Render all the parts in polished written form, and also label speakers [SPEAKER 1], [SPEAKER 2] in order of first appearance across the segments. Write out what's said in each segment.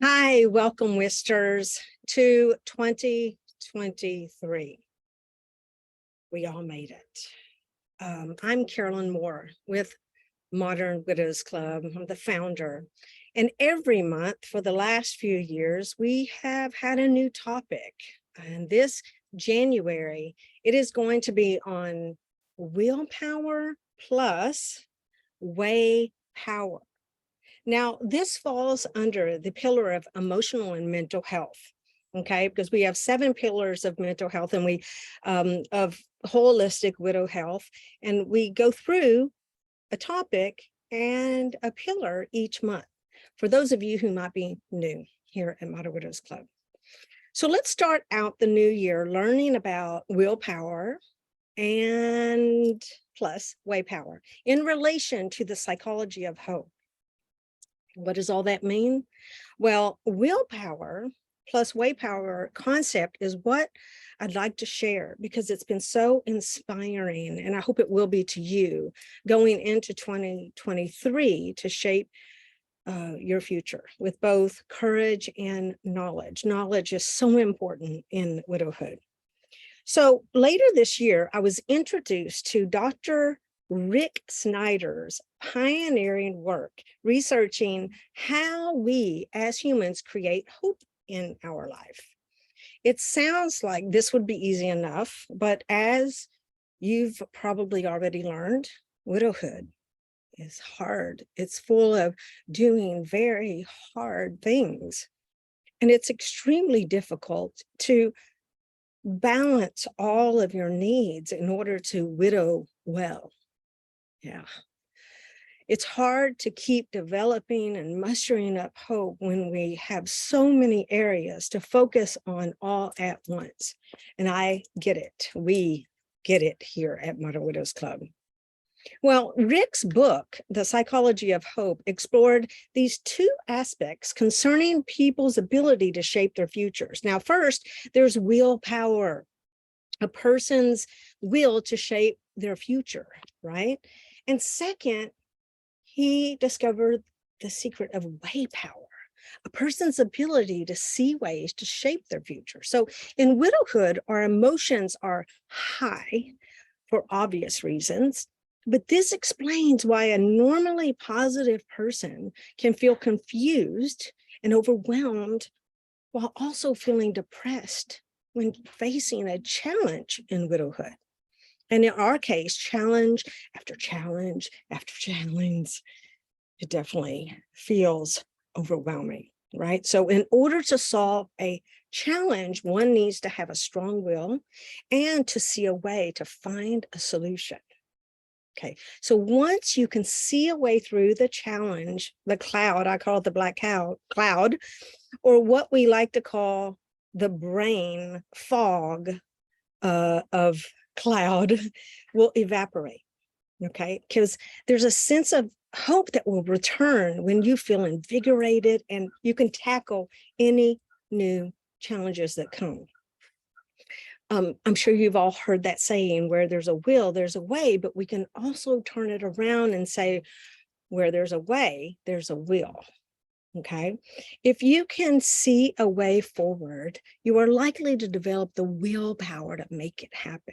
[SPEAKER 1] Hi, welcome Wisters to 2023. We all made it. I'm Carolyn Moore with Modern Widows Club. I'm the founder. And every month for the last few years, we have had a new topic. And this January, it is going to be on willpower plus WayPower. Now, this falls under the pillar of emotional and mental health, okay? Because we have 7 pillars of mental health and of holistic widow health, and we go through a topic and a pillar each month for those of you who might be new here at Modern Widows Club. So let's start out the new year learning about willpower and plus WayPower in relation to the psychology of hope. What does all that mean? Well, willpower plus WayPower concept is what I'd like to share because it's been so inspiring, and I hope it will be to you going into 2023 to shape your future with both courage and knowledge. Knowledge is so important in widowhood. So later this year, I was introduced to Dr. Rick Snyder's pioneering work researching how we as humans create hope in our life. It sounds like this would be easy enough, but as you've probably already learned, widowhood is hard. It's full of doing very hard things. And it's extremely difficult to balance all of your needs in order to widow well. Yeah. It's hard to keep developing and mustering up hope when we have so many areas to focus on all at once. And I get it. We get it here at Modern Widows Club. Well, Rick's book, The Psychology of Hope, explored these 2 aspects concerning people's ability to shape their futures. Now, first, there's willpower, a person's will to shape their future, right? And second, he discovered the secret of WayPower, a person's ability to see ways to shape their future. So in widowhood, our emotions are high for obvious reasons, but this explains why a normally positive person can feel confused and overwhelmed while also feeling depressed when facing a challenge in widowhood. And in our case, challenge after challenge after challenge, it definitely feels overwhelming, right? So in order to solve a challenge, one needs to have a strong will and to see a way to find a solution. Okay, so once you can see a way through the challenge, the cloud, I call it the black cloud, or what we like to call the brain fog of cloud will evaporate, okay? Because there's a sense of hope that will return when you feel invigorated and you can tackle any new challenges that come. I'm sure you've all heard that saying, where there's a will, there's a way, but we can also turn it around and say, where there's a way, there's a will. Okay. If you can see a way forward, you are likely to develop the willpower to make it happen.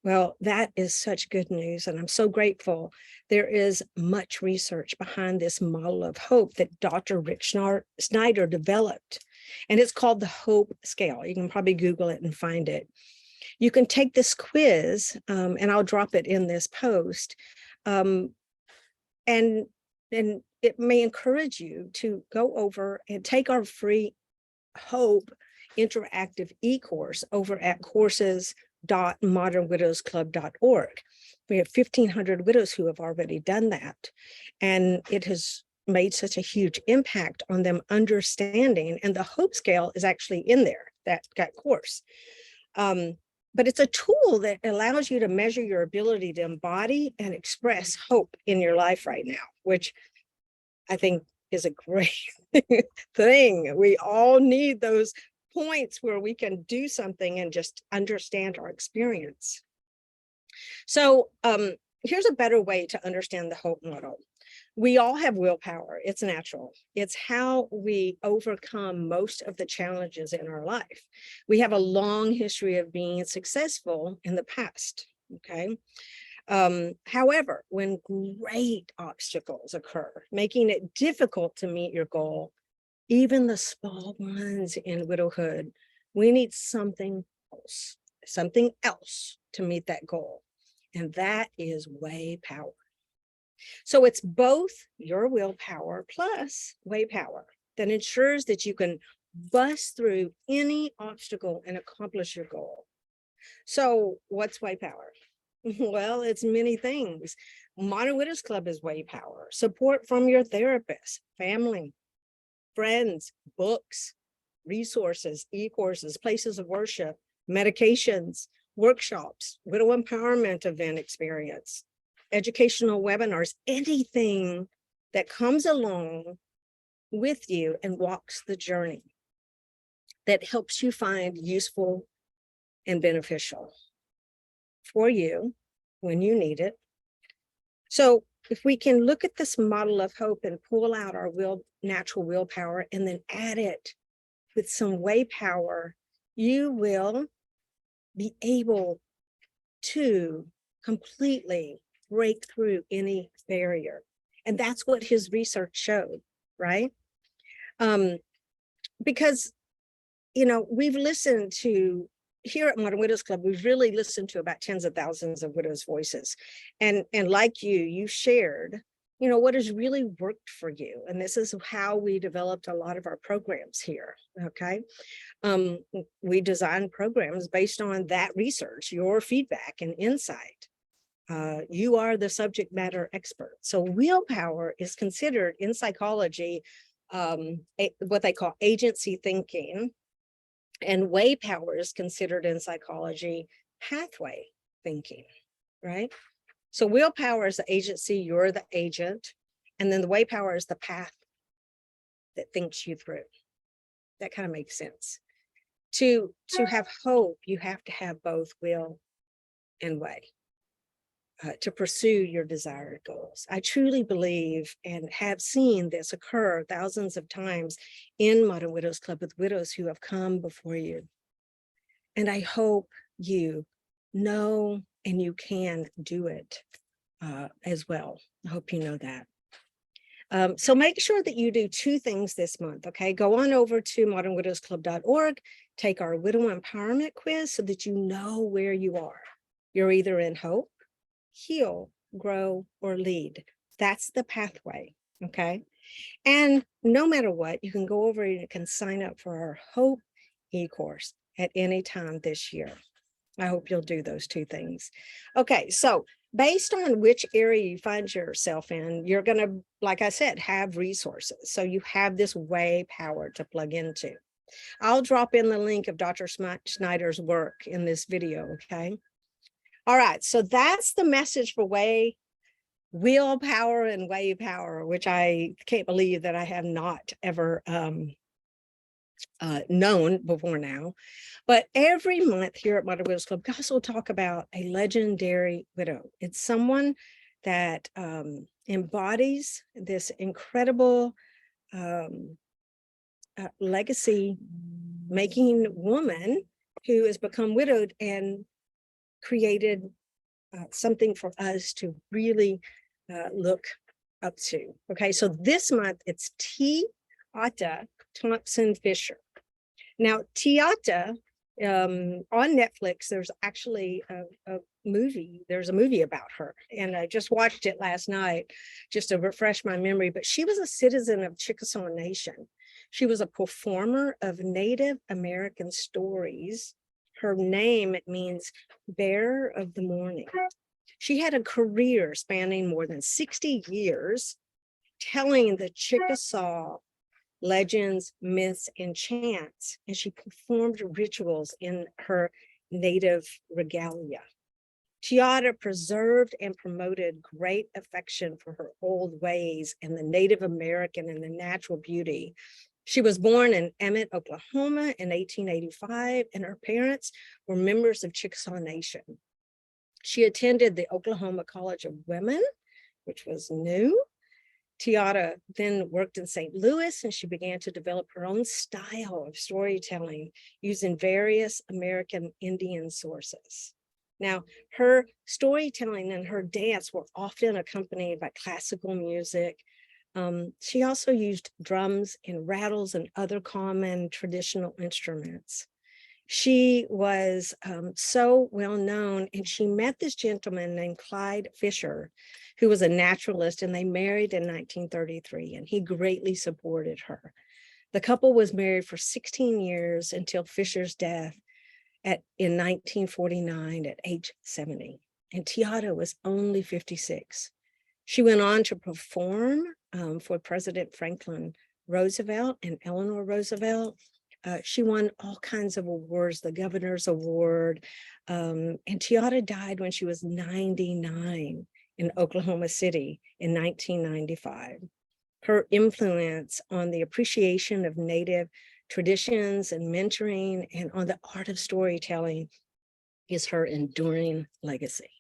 [SPEAKER 1] Well, that is such good news, and I'm so grateful. There is much research behind this model of hope that Dr. Rick Snyder developed, and it's called the Hope Scale. You can probably Google it and find it. You can take this quiz, and I'll drop it in this post, and it may encourage you to go over and take our free Hope interactive e-course over at courses.modernwidowsclub.org. We have 1,500 widows who have already done that, and it has made such a huge impact on them understanding, and the Hope Scale is actually in there, that course. But it's a tool that allows you to measure your ability to embody and express hope in your life right now, which I think is a great thing. We all need those points where we can do something and just understand our experience. So here's a better way to understand the hope model. We all have willpower. It's natural. It's how we overcome most of the challenges in our life. We have a long history of being successful in the past. Okay. However, when great obstacles occur, making it difficult to meet your goal, even the small ones in widowhood, we need something else to meet that goal. And that is WayPower. So it's both your willpower plus WayPower that ensures that you can bust through any obstacle and accomplish your goal. So what's WayPower? Well, it's many things. Modern Widows Club is WayPower. Support from your therapist, family, friends, books, resources, e-courses, places of worship, medications, workshops, widow empowerment event experience, educational webinars, anything that comes along with you and walks the journey that helps you find useful and beneficial for you when you need it. So if we can look at this model of hope and pull out our natural willpower and then add it with some WayPower, you will be able to completely break through any barrier. And that's what his research showed, right? Because, you know, we've listened to, here at Modern Widows Club, we've really listened to about tens of thousands of widows' voices. And like you shared, you know, what has really worked for you. And this is how we developed a lot of our programs here, okay? We designed programs based on that research, your feedback and insight. You are the subject matter expert. So willpower is considered in psychology what they call agency thinking, and WayPower is considered in psychology pathway thinking, right? So willpower is the agency, you're the agent, and then the WayPower is the path that thinks you through. That kind of makes sense. To have hope, you have to have both will and way. To pursue your desired goals. I truly believe and have seen this occur thousands of times in Modern Widows Club with widows who have come before you. And I hope you know and you can do it as well. I hope you know that. So make sure that you do two things this month, okay? Go on over to modernwidowsclub.org, take our Widow Empowerment Quiz so that you know where you are. You're either in hope, heal, grow, or lead. That's the pathway, okay? And no matter what, you can go over and you can sign up for our Hope e-course at any time this year. I hope you'll do those two things. Okay, so based on which area you find yourself in, you're going to, like I said, have resources. So you have this WayPower to plug into. I'll drop in the link of Dr. Snyder's work in this video, okay? All right, so that's the message for Willpower and WayPower, which I can't believe that I have not ever known before now. But every month here at Modern Widows Club, we also talk about a legendary widow. It's someone that embodies this incredible legacy making woman who has become widowed and created something for us to really look up to. Okay, so this month it's Tiata Thompson Fisher. Now, Tiata, on Netflix, there's actually a movie. There's a movie about her, and I just watched it last night just to refresh my memory. But she was a citizen of Chickasaw Nation. She was a performer of Native American stories. Her name, it means bearer of the morning. She had a career spanning more than 60 years, telling the Chickasaw legends, myths, and chants, and she performed rituals in her native regalia. Tiata preserved and promoted great affection for her old ways and the Native American and the natural beauty. She was born in Emmett, Oklahoma in 1885, and her parents were members of Chickasaw Nation. She attended the Oklahoma College of Women, which was new, Tiara then worked in St. Louis, and she began to develop her own style of storytelling using various American Indian sources. Now, her storytelling and her dance were often accompanied by classical music. She also used drums and rattles and other common traditional instruments. She was so well known, and she met this gentleman named Clyde Fisher, who was a naturalist, and they married in 1933, and he greatly supported her. The couple was married for 16 years until Fisher's death in 1949 at age 70, and Tiara was only 56. She went on to perform for President Franklin Roosevelt and Eleanor Roosevelt. She won all kinds of awards, the Governor's Award, and Tiara died when she was 99 in Oklahoma City in 1995. Her influence on the appreciation of Native traditions and mentoring and on the art of storytelling is her enduring legacy.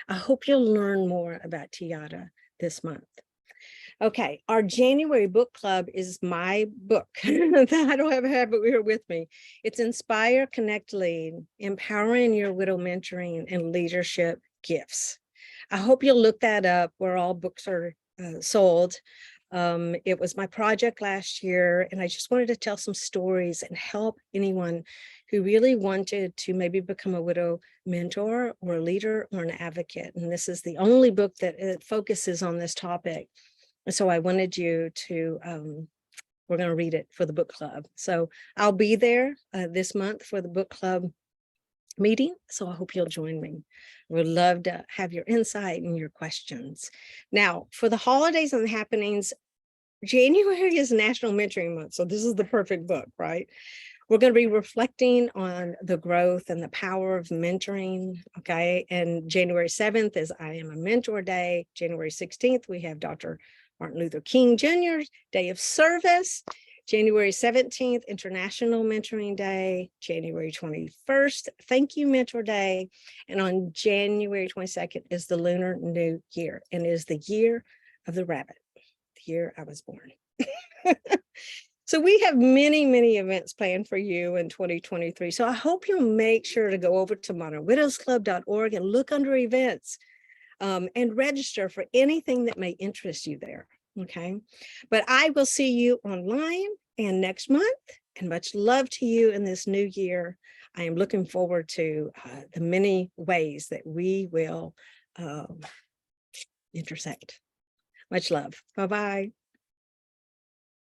[SPEAKER 1] I hope you'll learn more about Tiara this month. Okay, our January book club is my book that I don't have it here with me. It's Inspire, Connect, Lead, Empowering Your Widow Mentoring and Leadership Gifts. I hope you'll look that up where all books are sold. It was my project last year, and I just wanted to tell some stories and help anyone who really wanted to maybe become a widow mentor or a leader or an advocate. And this is the only book that focuses on this topic. So I wanted you to, we're going to read it for the book club. So I'll be there this month for the book club meeting. So I hope you'll join me. We'd love to have your insight and your questions. Now, for the holidays and the happenings, January is National Mentoring Month. So this is the perfect book, right? We're going to be reflecting on the growth and the power of mentoring, okay? And January 7th is I Am a Mentor Day. January 16th, we have Dr. Martin Luther King Jr. Day of Service. January 17th, International Mentoring Day. January 21st, Thank You Mentor Day. And on January 22nd is the Lunar New Year, and is the year of the rabbit, the year I was born. So we have many, many events planned for you in 2023. So I hope you'll make sure to go over to modernwidowsclub.org and look under events and register for anything that may interest you there. Okay. But I will see you online and next month, and much love to you in this new year. I am looking forward to the many ways that we will intersect. Much love. Bye-bye.